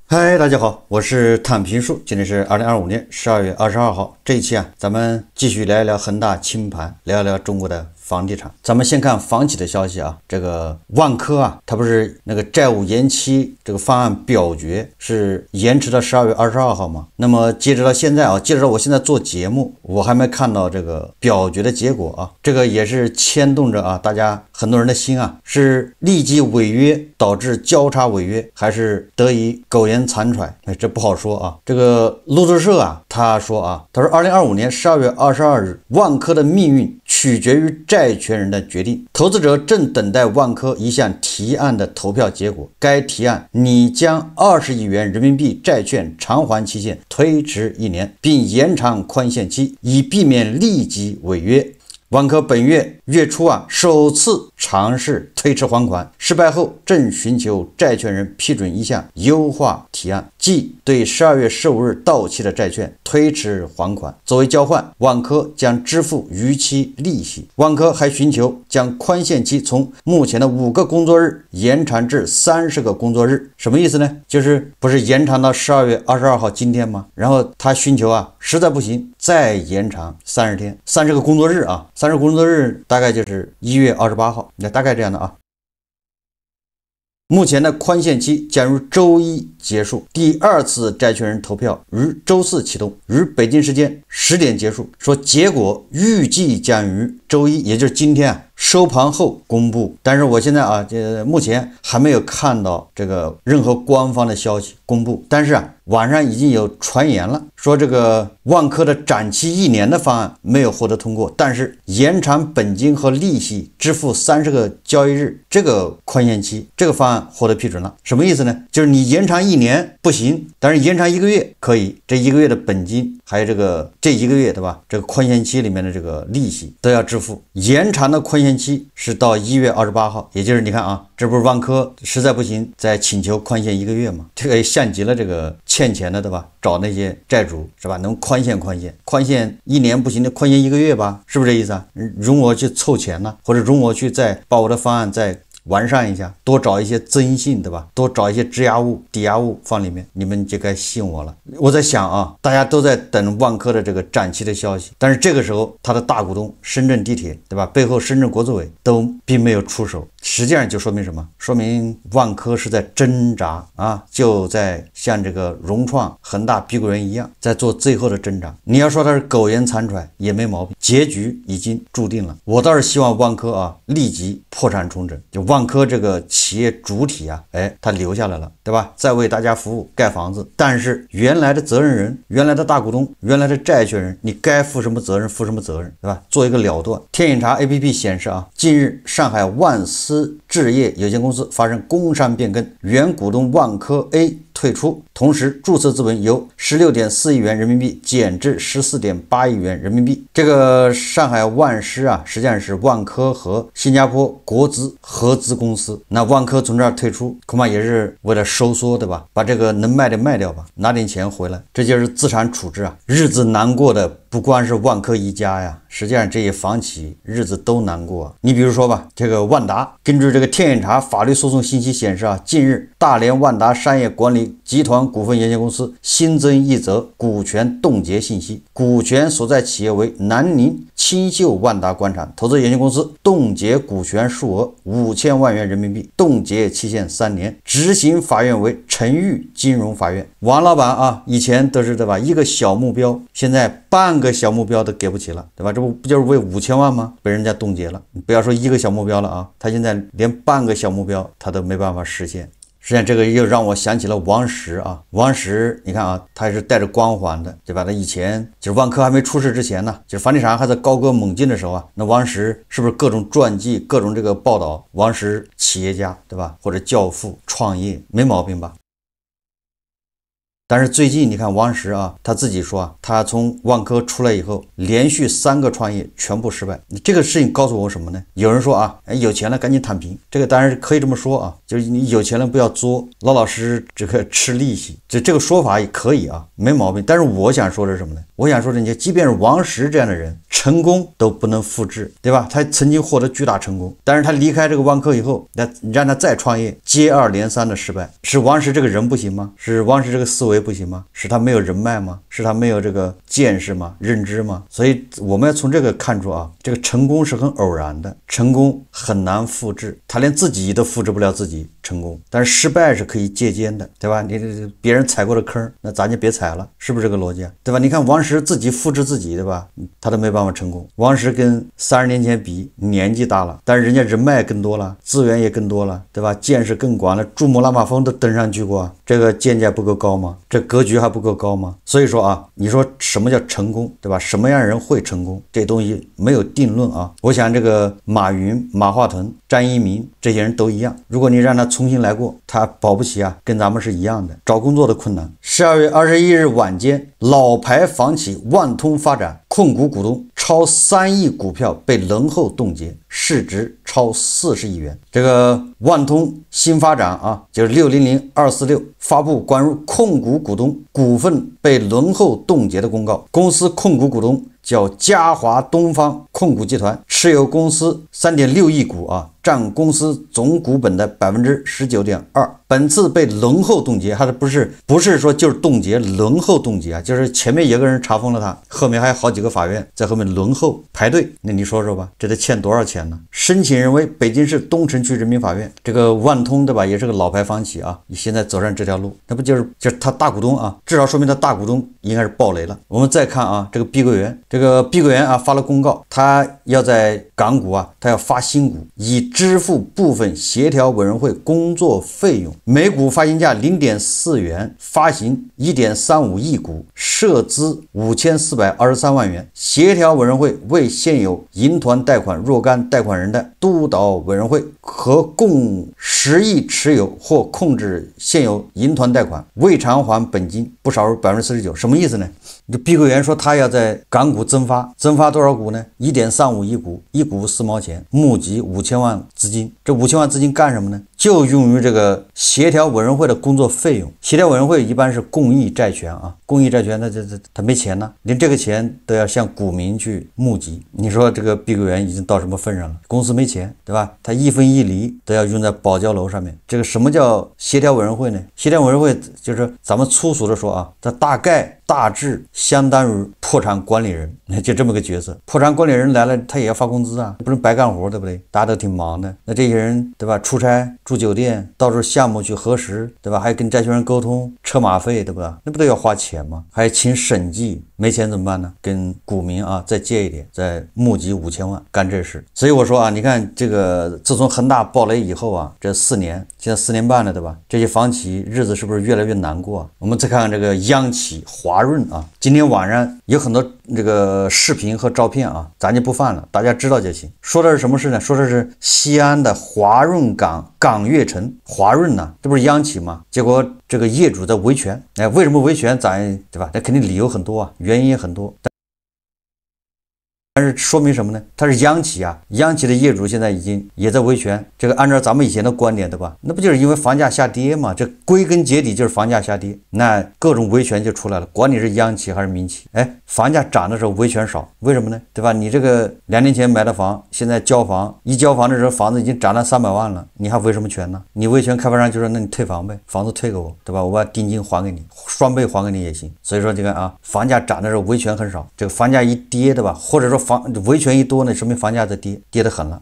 嗨，大家好，我是躺平树，今天是2025年12月22号。这一期啊，咱们继续聊一聊恒大清盘，聊一聊中国的房地产。咱们先看房企的消息啊，这个万科啊，它不是那个债务延期这个方案表决是延迟到12月22号吗？那么截止到现在啊，截止到我现在做节目，我还没看到这个表决的结果啊。这个也是牵动着啊大家很多人的心啊，是立即违约导致交叉违约，还是得以苟延残喘？这不好说啊。这个路透社啊，他说2025年12月22日，万科的命运取决于债权人的决定，投资者正等待万科一项提案的投票结果。该提案拟将20亿元人民币债券偿还期限推迟1年，并延长宽限期，以避免立即违约。万科本月初首次尝试推迟还款，失败后正寻求债权人批准一项优化提案，即对12月15日到期的债券推迟还款。作为交换，万科将支付逾期利息。万科还寻求将宽限期从目前的5个工作日延长至30个工作日。什么意思呢？就是不是延长到12月22号今天吗？然后他寻求实在不行再延长30天，30个工作日啊，30个工作日大概就是1月28号，大概这样的啊。目前的宽限期将于周一结束，第二次债权人投票于周四启动，于北京时间10点结束。说结果预计将于周一，也就是今天收盘后公布。但是我现在目前还没有看到这个任何官方的消息公布。但是网上已经有传言了，说这个万科的展期1年的方案没有获得通过，但是延长本金和利息支付30个交易日这个宽限期这个方案获得批准了。什么意思呢？就是你延长1年不行，但是延长1个月可以，这1个月的本金还有这1个月对吧？这个宽限期里面的这个利息都要支付。延长的宽限期是到1月28号，也就是你看这不是万科实在不行再请求宽限1个月吗？这个也像极了这个欠钱的对吧？找那些债主是吧？能宽限1年不行的宽限1个月吧？是不是这意思啊？容我去凑钱呢，或者容我去再把我的方案再完善一下，多找一些增信对吧？多找一些质押物、抵押物放里面，你们就该信我了。我在想大家都在等万科的这个展期的消息，但是这个时候他的大股东深圳地铁对吧？背后深圳国资委都并没有出手，实际上就说明什么？说明万科是在挣扎就在像这个融创、恒大、碧桂园一样，在做最后的挣扎。你要说他是苟延残喘也没毛病，结局已经注定了。我倒是希望万科立即破产重整，就万科这个企业主体他留下来了对吧？再为大家服务盖房子，但是原来的责任人、原来的大股东、原来的债权人，你该负什么责任负什么责任对吧？做一个了断。天眼查 APP 显示近日上海万思置业有限公司发生工商变更，原股东万科 A 退出，同时注册资本由16.4亿元人民币减至14.8亿元人民币。这个上海万思实际上是万科和新加坡国资合资公司，那万科从这儿退出恐怕也是为了收缩对吧？把这个能卖的卖掉吧，拿点钱回来，这就是资产处置日子难过的不光是万科一家呀，实际上这些房企日子都难过。你比如说吧，这个万达，根据这个天眼查法律诉讼信息显示近日大连万达商业管理集团股份有限公司新增一则股权冻结信息，股权所在企业为南宁青秀万达广场投资有限公司，冻结股权数额5000万元人民币，冻结期限3年，执行法院为成渝金融法院。王老板以前都是对吧？一个小目标，现在半个小目标都给不起了对吧？这不就是为5000万吗？被人家冻结了。你不要说一个小目标了他现在连半个小目标他都没办法实现。实际上这个又让我想起了王石王石你看他是带着光环的对吧？他以前就是万科还没出事之前呢，就是房地产还在高歌猛进的时候那王石是不是各种传记各种这个报道，王石企业家对吧？或者教父创业没毛病吧？但是最近你看王石他自己说他从万科出来以后连续3个创业全部失败。这个事情告诉我什么呢？有人说有钱了赶紧躺平，这个当然是可以这么说就是你有钱了不要作，老老实实这个吃利息，这个说法也可以没毛病。但是我想说的是什么呢？我想说，人家即便是王石这样的人，成功都不能复制，对吧？他曾经获得巨大成功，但是他离开这个万科以后，那让他再创业，接二连三的失败，是王石这个人不行吗？是王石这个思维不行吗？是他没有人脉吗？是他没有这个见识吗？认知吗？所以我们要从这个看出啊，这个成功是很偶然的，成功很难复制，他连自己都复制不了自己成功，但是失败是可以借鉴的，对吧？你别人踩过的坑，那咱就别踩了，是不是这个逻辑啊？对吧？你看王石自己复制自己，对吧？他都没办法成功。王石跟30年前比，年纪大了，但是人家人脉更多了，资源也更多了，对吧？见识更广了，珠穆朗玛峰都登上去过，这个见解不够高吗？这格局还不够高吗？所以说啊，你说什么叫成功，对吧？什么样的人会成功？这东西没有定论啊。我想这个马云、马化腾、张一鸣这些人都一样，如果你让他重新来过，他保不齐啊，跟咱们是一样的，找工作的困难。12月21日晚间，老牌房企万通发展控股股东超3亿股票被人后冻结，市值超40亿元。这个万通新发展啊，就是600246发布关于控股股东股份被人后冻结的公告，公司控股股东叫嘉华东方控股集团，持有公司3.6亿股啊，占公司总股本的19.2%。本次被人后冻结，还是不是说就是冻结，人后冻结啊，就是前面有个人查封了他，后面还有好几个法院在后面轮候排队。那你说说吧，这得欠多少钱呢？申请人为北京市东城区人民法院。这个万通对吧，也是个老牌房企啊，你现在走上这条路，那不就是他大股东啊，至少说明他大股东应该是暴雷了。我们再看啊，这个碧桂园啊发了公告，他要在港股啊，他要发新股，以支付部分协调委员会工作费用，每股发行价0.4元，发行1.35亿股，涉资5423万元。协调委员会为现有银团贷款若干贷款人的督导委员会和共10亿持有或控制现有银团贷款未偿还本金不少于49%。什么意思呢？就碧桂园说他要在港股增发多少股呢？1.35亿股，一股4毛钱，募集5000万资金。这5000万资金干什么呢？就用于这个协调委员会的工作费用。协调委员会一般是公益债权啊，公益债权他没钱呢，连这个钱都要向股民去募集。你说这个碧桂园已经到什么份上了？公司没钱，对吧？他1分1厘都要用在保交楼上面。这个什么叫协调委员会呢？协调委员会就是咱们粗俗的说啊，它大致相当于破产管理人，就这么个角色。破产管理人来了，他也要发工资啊，不能白干活，对不对？大家都挺忙的，那这些人对吧？出差住酒店，到处项目去核实，对吧？还跟债权人沟通，车马费，对吧？那不都要花钱吗？还请审计，没钱怎么办呢？跟股民啊再借一点，再募集5000万干这事。所以我说啊，你看这个自从恒大暴雷以后啊，这4年，现在4年半了，对吧？这些房企日子是不是越来越难过啊？我们再看看这个央企华润啊，今天晚上有很多这个视频和照片啊，咱就不放了，大家知道就行。说的是什么事呢？说的是西安的华润港悦城，华润呢，这不是央企吗？结果这个业主在维权，为什么维权？咱对吧？那肯定理由很多啊，原因也很多。但是说明什么呢？它是央企啊，央企的业主现在已经也在维权。这个按照咱们以前的观点，对吧？那不就是因为房价下跌嘛？这归根结底就是房价下跌，那各种维权就出来了。管你是央企还是民企，房价涨的时候维权少，为什么呢？对吧？你这个2年前买的房，现在交房的时候，房子已经涨了300万了，你还维什么权呢？你维权，开发商就说那你退房呗，房子退给我，对吧？我把定金还给你，双倍还给你也行。所以说这个啊，房价涨的时候维权很少，这个房价一跌，对吧？或者说维权一多呢，说明房价在跌得很了，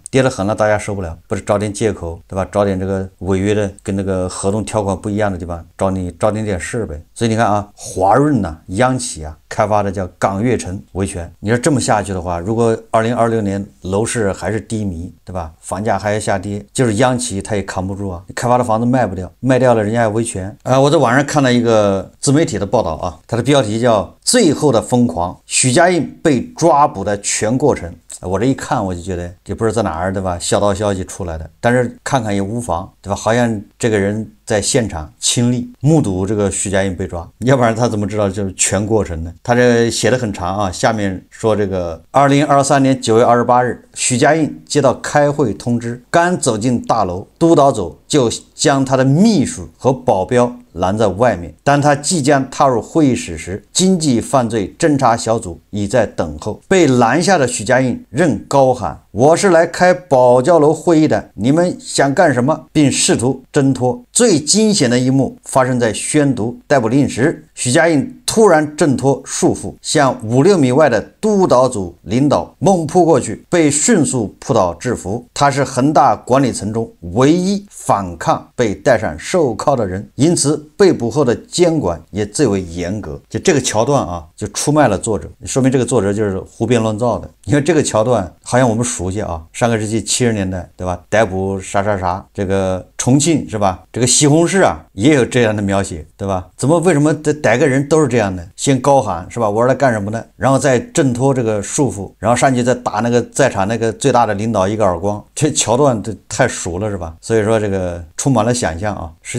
大家受不了，不是找点借口，对吧？找点这个违约的跟那个合同条款不一样的地方，找点事呗。所以你看啊，华润呐，央企啊，开发的叫港悦城维权。你说这么下去的话，如果2026年楼市还是低迷，对吧？房价还要下跌，就是央企它也扛不住啊，开发的房子卖不掉，卖掉了人家要维权啊。我在网上看了一个自媒体的报道啊，它的标题叫最后的疯狂，许家印被抓捕的全过程。我这一看我就觉得这不是在哪儿对吧？小道消息出来的，但是看看也无妨对吧？好像这个人在现场亲历目睹这个许家印被抓，要不然他怎么知道就是全过程呢？他这写的很长啊，下面说这个2023年9月28日，许家印接到开会通知，刚走进大楼，督导组就将他的秘书和保镖拦在外面。当他即将踏入会议室时，经济犯罪侦查小组已在等候。被拦下的许家印仍高喊：“我是来开保教楼会议的，你们想干什么？”并试图挣脱。最惊险的一幕发生在宣读逮捕令时，许家印突然挣脱束缚，向5-6米外的督导组领导猛扑过去，被迅速扑倒制服。他是恒大管理层中唯一反抗被戴上手铐的人，因此被捕后的监管也最为严格。就这个桥段啊，就出卖了作者，说明这个作者就是胡编乱造的。因为这个桥段好像我们熟悉啊，上个世纪70年代对吧？逮捕啥啥啥，这个重庆是吧？这个西红柿啊也有这样的描写对吧？为什么逮个人都是这样的？先高喊是吧？我是来干什么的？然后再挣脱这个束缚，然后上去再打那个在场那个最大的领导一个耳光。这桥段这太熟了是吧？所以说这个充满了想象啊。实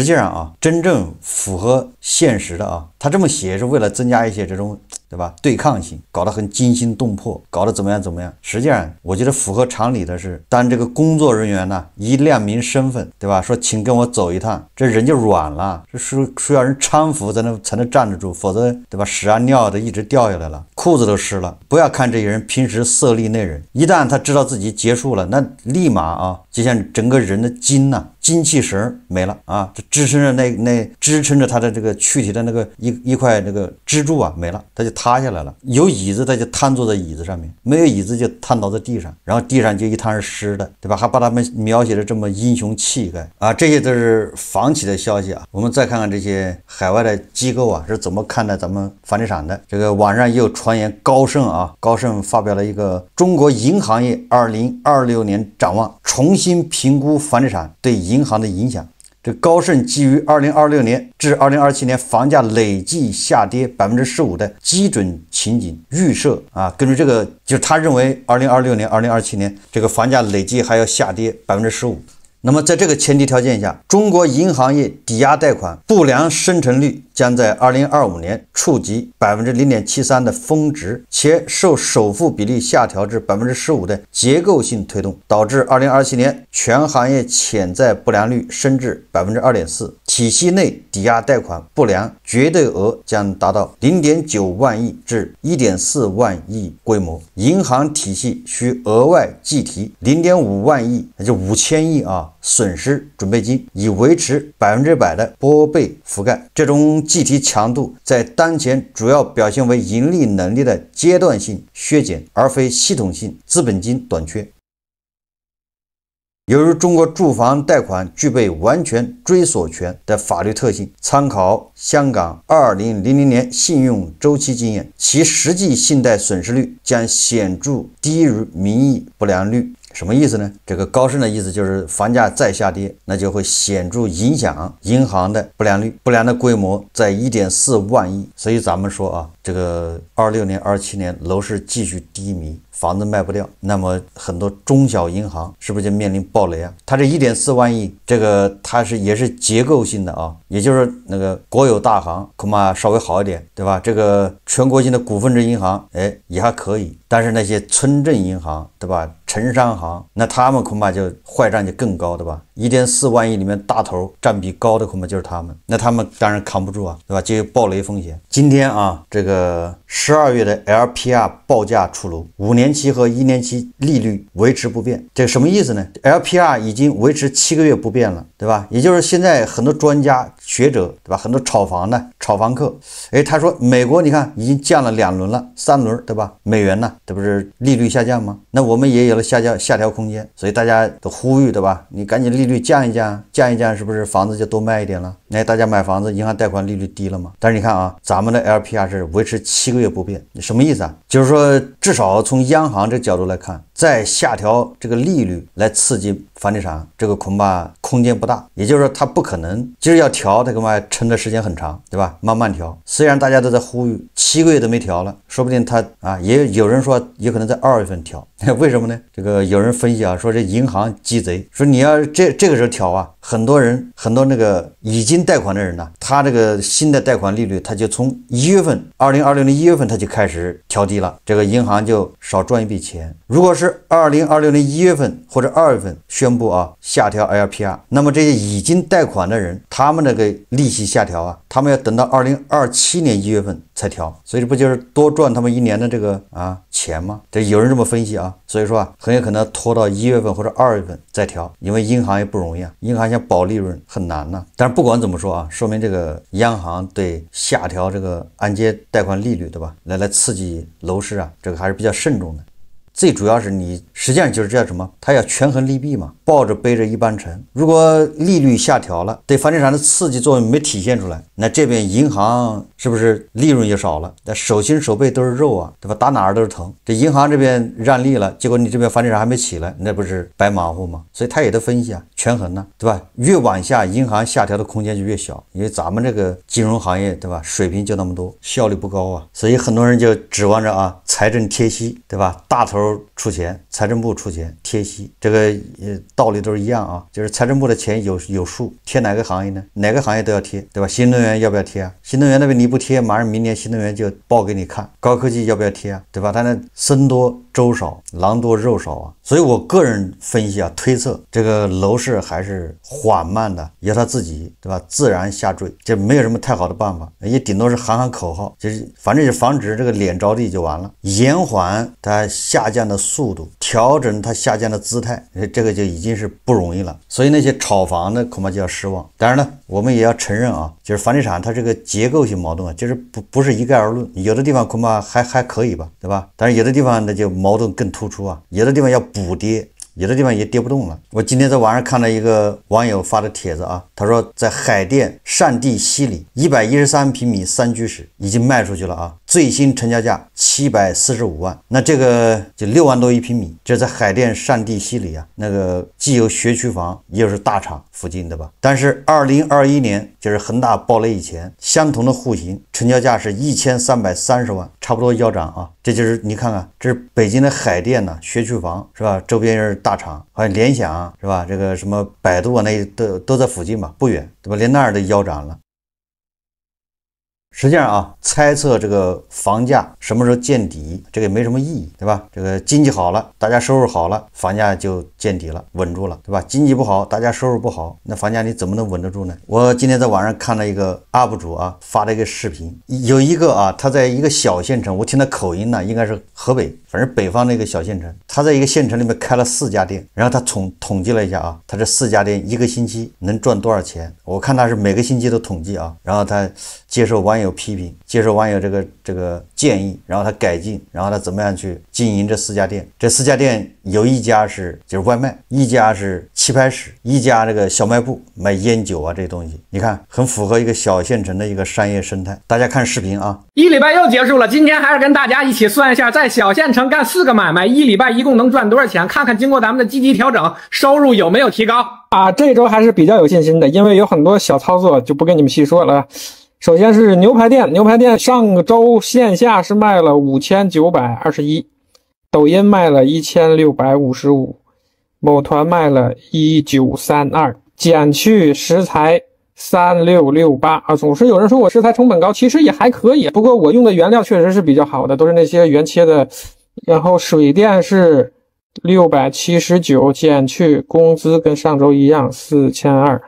际上啊，真正符合现实的啊，他这么写是为了增加一些这种对吧？对抗性，搞得很惊心动魄，搞得怎么样？实际上，我觉得符合常理的是，当这个工作人员呢一亮明身份，对吧？说请跟我走一趟，这人就软了，这需要人搀扶才能站得住，否则对吧？屎啊尿的一直掉下来了，裤子都湿了。不要看这些人平时色厉内荏，一旦他知道自己结束了，那立马啊，就像整个人的筋呐、精气神没了啊，这支撑着他的这个躯体的那个一块那个支柱啊没了，他就塌下来了。有椅子他就瘫坐在椅子上面，没有椅子就瘫倒在地上，然后地上就一滩是湿的，对吧？还把他们描写的这么英雄气概啊，这些都是房企的消息啊。我们再看看这些海外的机构啊是怎么看待咱们房地产的。这个网上也有传言，高盛发表了一个中国银行业2026年展望，重新评估房地产对银行的影响。这高盛基于2026年至2027年房价累计下跌15%的基准情景预设啊，根据这个，就是他认为2026年、2027年这个房价累计还要下跌15%。那么在这个前提条件下，中国银行业抵押贷款不良生成率将在2025年触及 0.73% 的峰值，且受首付比例下调至 15% 的结构性推动，导致2027年全行业潜在不良率升至 2.4%， 体系内抵押贷款不良绝对额将达到 0.9万亿至 1.4万亿规模，银行体系需额外计提 0.5万亿，那就5000亿啊损失准备金，以维持100%的拨备覆盖。这种计提强度在当前主要表现为盈利能力的阶段性削减，而非系统性资本金短缺。由于中国住房贷款具备完全追索权的法律特性，参考香港2000年信用周期经验，其实际信贷损失率将显著低于名义不良率。什么意思呢？这个高盛的意思就是房价再下跌，那就会显著影响银行的不良率，不良的规模在 1.4万亿。所以咱们说啊，这个26年、27年楼市继续低迷，房子卖不掉，那么很多中小银行是不是就面临暴雷啊？它这 1.4万亿，这个它也是结构性的啊，也就是那个国有大行恐怕稍微好一点，对吧？这个全国性的股份制银行，也还可以，但是那些村镇银行，对吧？城商行，那他们恐怕就坏账就更高，对吧？1.4万亿里面大头占比高的恐怕就是他们，那他们当然扛不住啊，对吧？就有暴雷风险。今天啊，这个12月的 LPR 报价出炉，5年期和1年期利率维持不变，这什么意思呢？ LPR 已经维持7个月不变了，对吧？也就是现在很多专家学者，对吧？很多炒房客，他说美国你看已经降了2轮了，3轮，对吧？美元呢，这不是利率下降吗？那我们也有了下调空间，所以大家都呼吁，对吧？你赶紧利率降一降，是不是房子就多卖一点了？那大家买房子，银行贷款利率低了吗？但是你看啊，咱们的 LPR 是维持7个月不变，什么意思啊？就是说，至少从央行这角度来看，再下调这个利率来刺激房地产，这个恐怕空间不大。也就是说，它不可能今儿要调，它恐怕撑的时间很长，对吧？慢慢调。虽然大家都在呼吁7个月都没调了，说不定它啊，也有人说也可能在2月份调。为什么呢？这个有人分析啊，说这银行鸡贼，说你要这个时候调啊，很多那个已经贷款的人呢，他这个新的贷款利率，他就从1月份2020年1月份他就开始调低了，这个银行就少赚一笔钱。如果是2026年1月份或者2月份宣布啊下调 LPR， 那么这些已经贷款的人，他们那个利息下调啊，他们要等到2027年1月份才调，所以这不就是多赚他们1年的这个钱吗？这有人这么分析啊，所以说啊，很有可能拖到1月份或者2月份再调，因为银行也不容易啊，银行想保利润很难呐。但是不管怎么说啊，说明这个央行对下调这个按揭贷款利率，对吧？来刺激楼市啊，这个还是比较慎重的。最主要是你实际上就是叫什么？它要权衡利弊嘛，抱着背着一般沉。如果利率下调了，对房地产的刺激作用没体现出来，那这边银行是不是利润也少了？那手心手背都是肉啊，对吧？打哪儿都是疼。这银行这边让利了，结果你这边房地产还没起来，那不是白忙活吗？所以他也得分析啊，权衡呢，对吧？越往下，银行下调的空间就越小，因为咱们这个金融行业，对吧？水平就那么多，效率不高啊，所以很多人就指望着啊，财政贴息，对吧？大头出钱，财政部出钱贴息，这个道理都是一样啊，就是财政部的钱有数，贴哪个行业呢？哪个行业都要贴，对吧？新能源要不要贴啊？新能源那边你不贴，马上明年新能源就报给你看。高科技要不要贴啊？对吧？它那僧多粥少，狼多肉少啊。所以我个人分析啊，推测这个楼市还是缓慢的，由它自己，对吧？自然下坠，这没有什么太好的办法，也顶多是喊口号，就是反正就防止这个脸着地就完了，延缓它下降的速度，调整它下降的姿态，这个就已经是不容易了。所以那些炒房的恐怕就要失望。当然了，我们也要承认啊，就是房地产它这个结构性矛盾啊，就是不是一概而论，有的地方恐怕还可以吧，对吧？但是有的地方那就矛盾更突出啊，有的地方要补跌，有的地方也跌不动了。我今天在网上看了一个网友发的帖子啊，他说在海淀善地西里113平米3居室已经卖出去了啊，最新成交价745万，那这个就6万多一平米，这在海淀善地西里啊，那个既有学区房，也是大厂附近的吧。但是2021年就是恒大暴雷以前，相同的户型成交价是1330万，差不多腰斩啊。这就是你看看，这是北京的海淀呢，学区房是吧？周边是大厂，好像联想是吧？这个什么百度啊，那都在附近吧，不远，对吧？连那儿都腰斩了。实际上啊，猜测这个房价什么时候见底，这个也没什么意义，对吧？这个经济好了，大家收入好了，房价就见底了，稳住了，对吧？经济不好，大家收入不好，那房价你怎么能稳得住呢？我今天在网上看了一个 UP 主啊发了一个视频，有一个啊，他在一个小县城，我听他口音呢，应该是河北，反正北方的一个小县城，他在一个县城里面开了4家店，然后他统计了一下啊，他这4家店一个星期能赚多少钱？我看他是每个星期都统计啊，然后他接受网友批评，接受网友这个建议，然后他改进，然后他怎么样去经营这4家店。这4家店有一家就是外卖，一家是棋牌室，一家这个小卖部卖烟酒啊这些东西，你看很符合一个小县城的一个商业生态。大家看视频啊。1礼拜又结束了，今天还是跟大家一起算一下，在小县城干4个买卖，1礼拜一共能赚多少钱？看看经过咱们的积极调整，收入有没有提高啊？这周还是比较有信心的，因为有很多小操作就不跟你们细说了。首先是牛排店上个周线下是卖了5921，抖音卖了1655，某团卖了1932，减去食材3668啊。总是有人说我食材成本高，其实也还可以，不过我用的原料确实是比较好的，都是那些原切的。然后水电是679，减去工资跟上周一样4200，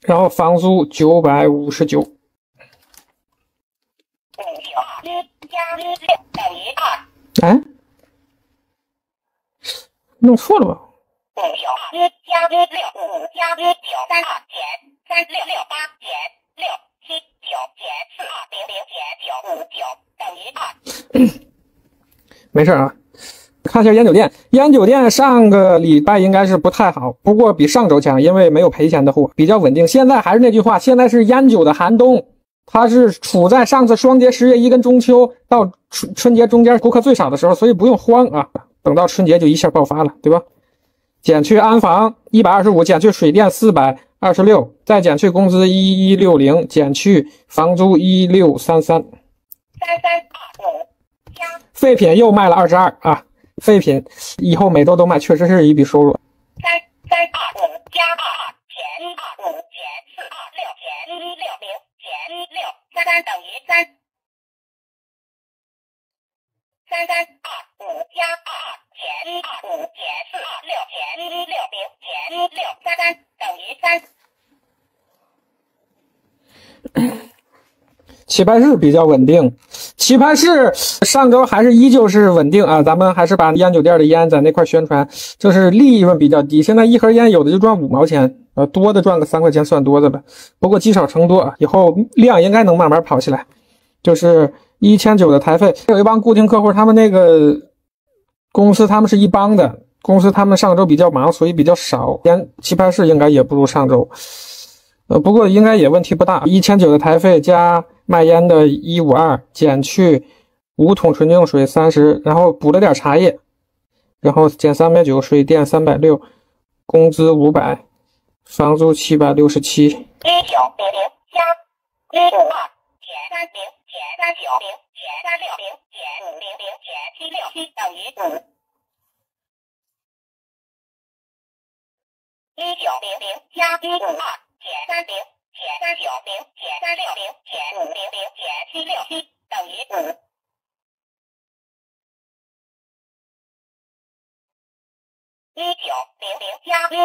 然后房租959。哎，弄错了吧？没事啊，看一下烟酒店，烟酒店上个礼拜应该是不太好，不过比上周强，因为没有赔钱的货，比较稳定。现在还是那句话，现在是烟酒的寒冬，它是处在上次双节、10月1跟中秋到春节中间顾客最少的时候，所以不用慌啊，等到春节就一下爆发了，对吧？减去安防125，减去水电426，再减去工资1160，减去房租1633，废品又卖了22啊！废品以后每周都卖，确实是一笔收入。3+2+2减5减4+6减160减6，33等于3。3+2+2减5减4+6减160减6，33等于3。棋牌室比较稳定，棋牌室上周还是依旧是稳定啊，咱们还是把烟酒店的烟在那块宣传，就是利润比较低，现在一盒烟有的就赚5毛钱，多的赚个3块钱算多的了，不过积少成多，以后量应该能慢慢跑起来。就是1900的台费，有一帮固定客户，他们那个公司他们是一帮的公司，他们上周比较忙，所以比较少，棋牌室应该也不如上周。不过应该也问题不大，1900的台费加卖烟的152，减去5桶纯净水30，然后补了点茶叶，然后减390，水电360，工资500，房租767。1900加152减30减390减360减500减767等于5。1900加152减30减390减360减500减767等于5。1900加152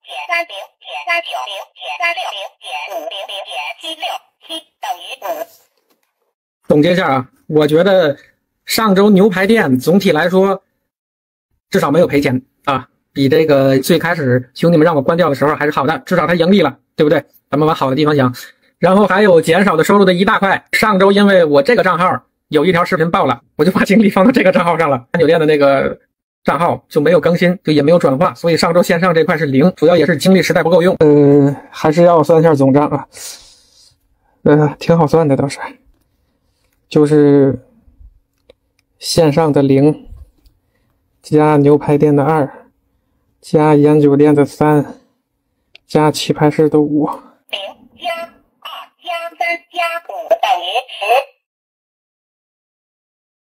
减30减390减360减500减767等于5。总结一下啊，我觉得上周牛排店总体来说至少没有赔钱啊，比这个最开始兄弟们让我关掉的时候还是好的，至少它盈利了，对不对？咱们往好的地方想。然后还有减少的收入的一大块，上周因为我这个账号有一条视频爆了，我就把精力放到这个账号上了，酒店的那个账号就没有更新，就也没有转化，所以上周线上这块是0，主要也是精力实在不够用。还是要算一下总账啊，挺好算的倒是，就是线上的0加牛排店的2加烟酒店的3加棋牌室的5。0加2加3加5等于10。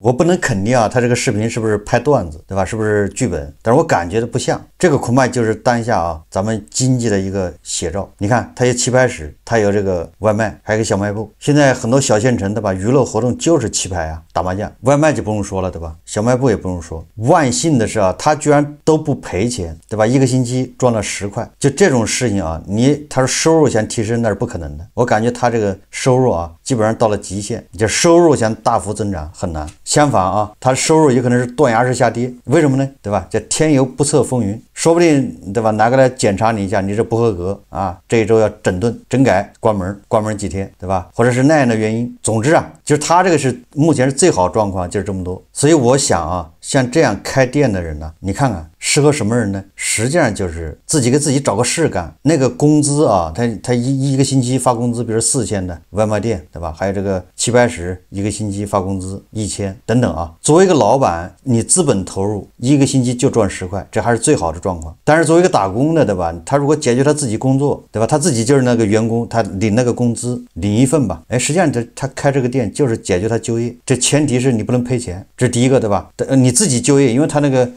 我不能肯定啊，他这个视频是不是拍段子，对吧？是不是剧本？但是我感觉的不像，这个恐怕就是当下啊咱们经济的一个写照。你看，它有棋牌室，它有这个外卖，还有个小卖部。现在很多小县城，对吧？娱乐活动就是棋牌啊，打麻将，外卖就不用说了，对吧？小卖部也不用说。万幸的是啊，他居然都不赔钱，对吧？一个星期赚了10块，就这种事情啊，他说收入想提升那是不可能的。我感觉他这个收入啊，基本上到了极限，就收入想大幅增长很难。相反啊，他收入有可能是断崖式下跌，为什么呢？对吧？这天有不测风云，说不定对吧？拿过来检查你一下，你这不合格啊，这一周要整顿整改，关门几天，对吧？或者是那样的原因。总之啊，就是他这个是目前是最好状况，就是这么多。所以我想啊，像这样开店的人呢，你看看适合什么人呢？实际上就是自己给自己找个事干，那个工资啊，他一个星期发工资，比如4000的外卖店，对吧？还有这个棋牌室，一个星期发工资1000等等啊。作为一个老板，你资本投入一个星期就赚10块，这还是最好的状况。但是作为一个打工的，对吧？他如果解决他自己工作，对吧？他自己就是那个员工，他领那个工资，领一份吧。实际上他开这个店就是解决他就业，这前提是你不能赔钱，这是第一个，对吧？你自己就业，因为他那个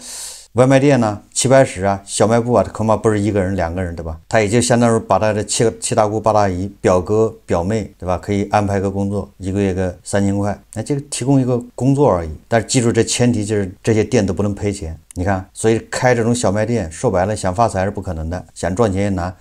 外卖店呢、棋牌室啊、小卖部啊，恐怕不是1个人2个人，对吧？他也就相当于把他的七大姑八大姨、表哥表妹，对吧？可以安排个工作，1个月个3000块，那这个提供一个工作而已。但是记住，这前提就是这些店都不能赔钱。你看，所以开这种小卖店，说白了想发财是不可能的，想赚钱也难。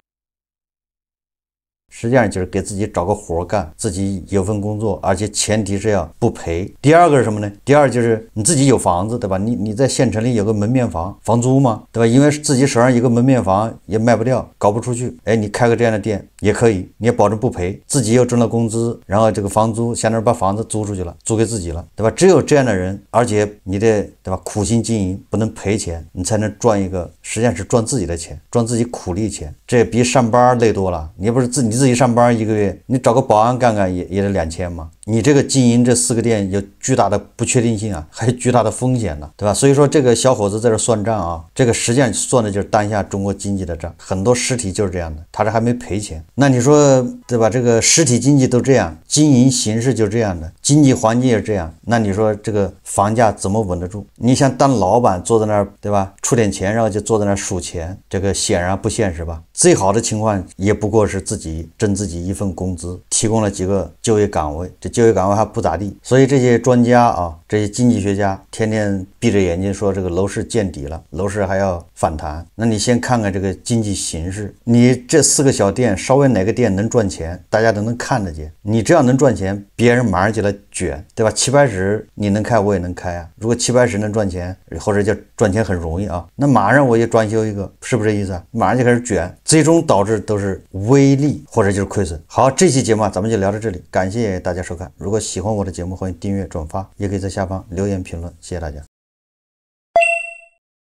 实际上就是给自己找个活干，自己有份工作，而且前提是要不赔。第二个是什么呢？第二就是你自己有房子，对吧？你在县城里有个门面房，房租嘛，对吧？因为自己手上有个门面房也卖不掉，搞不出去，你开个这样的店，也可以，你也保证不赔，自己又挣了工资，然后这个房租相当于把房子租出去了，租给自己了，对吧？只有这样的人，而且你得对吧苦心经营，不能赔钱，你才能赚一个，实际上是赚自己的钱，赚自己苦力钱，这比上班累多了。你不是你自己上班一个月，你找个保安干干也得2000吗？你这个经营这4个店有巨大的不确定性啊，还有巨大的风险呢，对吧？所以说这个小伙子在这算账啊，这个实际上算的就是当下中国经济的账，很多实体就是这样的，他这还没赔钱。那你说对吧？这个实体经济都这样，经营形式就这样的，经济环境也是这样，那你说这个房价怎么稳得住？你想当老板坐在那儿，对吧？出点钱然后就坐在那儿数钱，这个显然不现实吧？最好的情况也不过是自己挣自己一份工资，提供了几个就业岗位，这就业岗位还不咋地。所以这些专家啊，这些经济学家天天闭着眼睛说这个楼市见底了，楼市还要反弹。那你先看看这个经济形势，你这4个小店稍微哪个店能赚钱，大家都能看得见。你这样能赚钱，别人马上就来卷，对吧？780你能开我也能开啊。如果780能赚钱，或者叫赚钱很容易啊，那马上我就装修一个，是不是这意思啊？马上就开始卷，最终导致都是微利或者就是亏损。好，这期节目咱们就聊到这里，感谢大家收看。如果喜欢我的节目，欢迎订阅转发，也可以在下方留言评论，谢谢大家。